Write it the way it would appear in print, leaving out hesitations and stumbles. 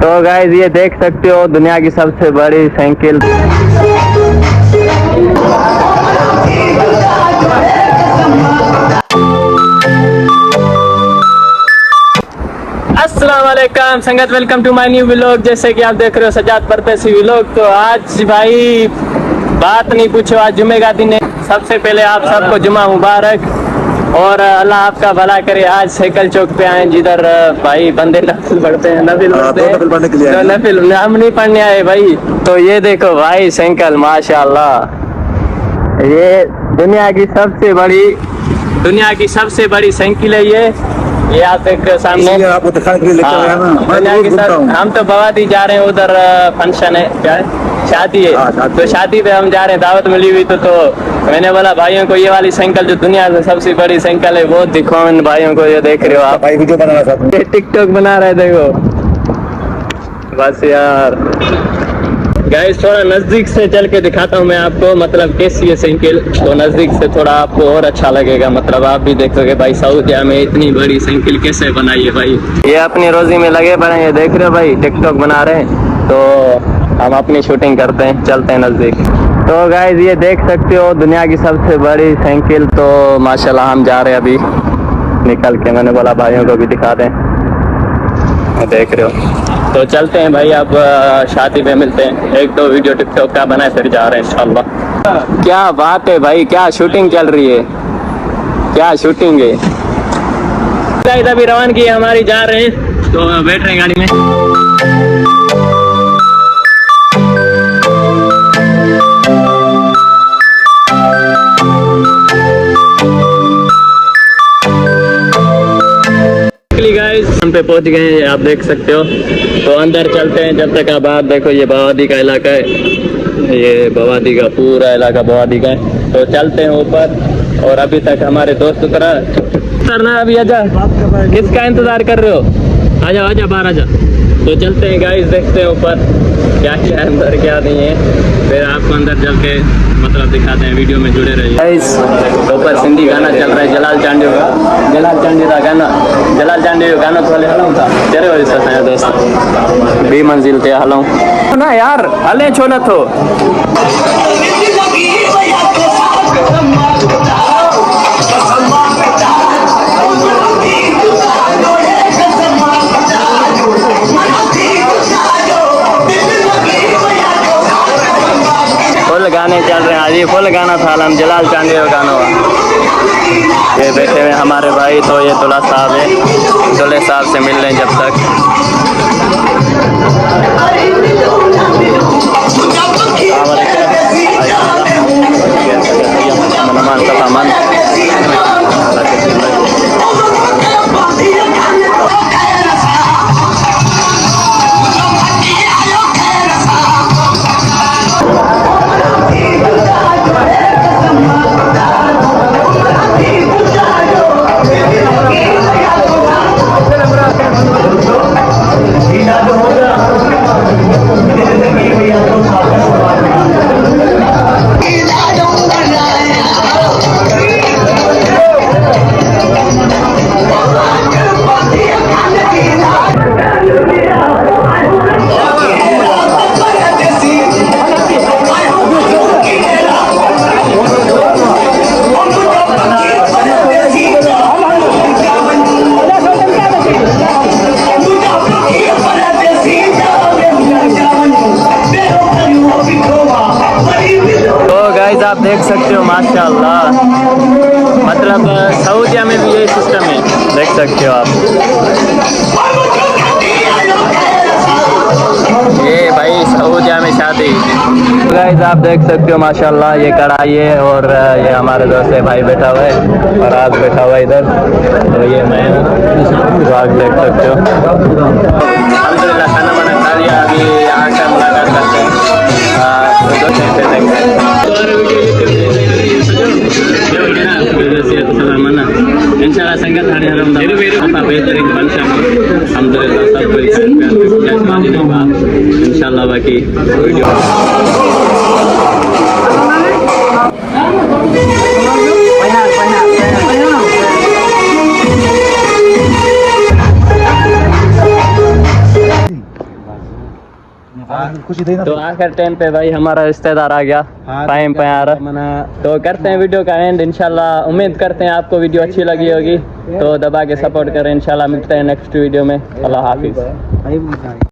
तो गाइस ये देख सकते हो दुनिया की सबसे बड़ी साइकिल। अस्सलाम वालेकुम संगत, welcome to my new vlog. जैसे कि आप देख रहे हो सजाद परदेसी व्लॉग। तो आज भाई बात नहीं पूछो, आज जुमे का दिन है। सबसे पहले आप सबको जुमा मुबारक और अल्लाह आपका भला करे। आज साइकिल चौक पे आए जिधर भाई बंदे नफिल पढ़ते हैं, नफिल पढ़ते हैं, तो नफिल हम नहीं पढ़ने आए भाई। तो ये देखो भाई साइकिल माशाल्लाह, ये दुनिया की सबसे बड़ी साइकिल है ये आप एक सामने आपको दिखाने के लिए लेकर आया ना। दुनिया की हम तो बवादी जा रहे हैं, उधर फंक्शन है, क्या है, शादी है। तो शादी पे हम जा रहे हैं, दावत मिली हुई तो मैंने बोला भाइयों को ये वाली साइकिल जो दुनिया से सबसे बड़ी साइकिल है वो दिखाओ इन भाइयों को। ये देख रहे हो आप, भाई वीडियो बना रहा था, ये टिकटॉक बना रहे, देखो बस यार। गाइस थोड़ा नजदीक से चल के दिखाता हूँ मैं आपको, मतलब कैसी है साइकिल। तो नजदीक से थोड़ा आपको और अच्छा लगेगा, मतलब आप भी देखोगे भाई सऊदिया में इतनी बड़ी साइकिल कैसे बनाई है भाई। ये अपनी रोजी में लगे पड़े हैं, देख रहे हो भाई टिकटॉक बना रहे हैं। तो हम अपनी शूटिंग करते हैं, चलते हैं नजदीक। तो गाइस ये देख सकते हो दुनिया की सबसे बड़ी साइकिल। तो माशाल्लाह हम जा रहे हैं अभी निकल के, मैंने बोला भाइयों को भी दिखा दें, देख रहे हो। तो चलते हैं भाई, अब शादी में मिलते हैं। एक दो वीडियो टिकटॉक का बनाए फिर जा रहे हैं इंशाल्लाह। क्या बात है भाई, क्या शूटिंग चल रही है, क्या शूटिंग है। अभी रवान की हमारी जा रहे हैं, तो बैठ रहे हैं गाड़ी में। हम पे पहुंच गए हैं, आप देख सकते हो। तो अंदर चलते हैं, जब तक आप बाहर देखो। ये बवादी का इलाका है, ये बवादी का पूरा इलाका बवादी का है। तो चलते हैं ऊपर, और अभी तक हमारे दोस्त उतरना अभी। आजा, किसका इंतजार कर रहे हो, आजा आजा बाहर आजा। तो चलते हैं गाइस, देखते हैं ऊपर क्या क्या है अंदर क्या नहीं है, फिर आपको अंदर चल के मतलब दिखाते हैं। वीडियो में जुड़े रहिए गाइस। ऊपर सिंधी गाना चल रहा है, जलाल चांडी का गाना, जलाल चांडी का गाना। तो हलाऊं था तेरे वजह से था दोस्त, 20 मंजिल थे हलाऊं ना यार, हले छो न थो। गाने चल रहे हैं आज, ये फुल गाना था हम जलाल चांदी का गाना हुआ। ये बैठे हुए हमारे भाई, तो ये दूल्हा साहब है, दूल्हे साहब से मिल रहे हैं जब तक। आप देख सकते हो माशाल्लाह, मतलब सऊदिया में भी यही सिस्टम है, देख सकते हो आप। ये भाई सऊदिया में शादी। गाइस आप देख सकते हो माशाल्लाह, ये कढ़ाई है और ये हमारे दोस्त है भाई बैठा हुआ है, और आज बैठा हुआ है इधर। तो ये मैं तो आप देख सकते हो। अल्हम्दुलिल्लाह खाना वाना खा लिया, अभी आकर मुलाकात करते हैं। इंशाल्लाह संगत hari apa better bangsa alhamdulillah इंशाल्लाह बाकी वीडियो। खुशी थी ना। तो आखिर टाइम पे भाई हमारा रिश्तेदार आ गया टाइम पे यार। तो करते हैं वीडियो का एंड इंशाल्लाह। उम्मीद करते हैं आपको वीडियो अच्छी लगी होगी, तो दबा के सपोर्ट करें। इंशाल्लाह मिलते हैं नेक्स्ट वीडियो में। अल्लाह हाफिज़।